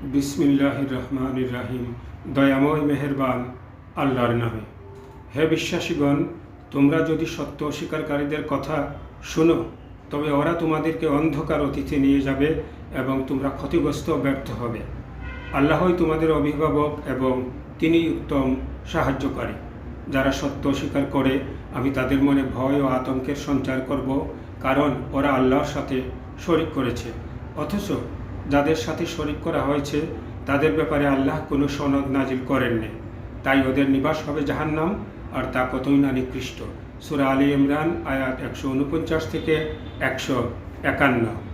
বিসমিল্লাহির রহমানির রহিম। দয়াময় মেহেরবান আল্লাহর নামে। হে বিশ্বাসীগণ, তোমরা যদি সত্য অস্বীকারীদের কথা শুনো তবে ওরা তোমাদেরকে অন্ধকার অতীতে নিয়ে যাবে এবং তোমরা ক্ষতিগ্রস্ত ব্যর্থ হবে। আল্লাহই তোমাদের অভিভাবক এবং তিনি উত্তম সাহায্যকারী। যারা সত্য অস্বীকার করে আমি তাদের মনে ভয় ও আতঙ্কের সঞ্চার করব, কারণ ওরা আল্লাহর সাথে শরিক করেছে। অথচ যাদের সাথে শরিক করা হয়েছে তাদের ব্যাপারে আল্লাহ কোনো সনদ নাজিল করেননি, তাই ওদের নিবাস হবে জাহান্নাম, আর তা কতই না নিকৃষ্ট। সূরা আলী ইমরান আয়াত 149 থেকে 151।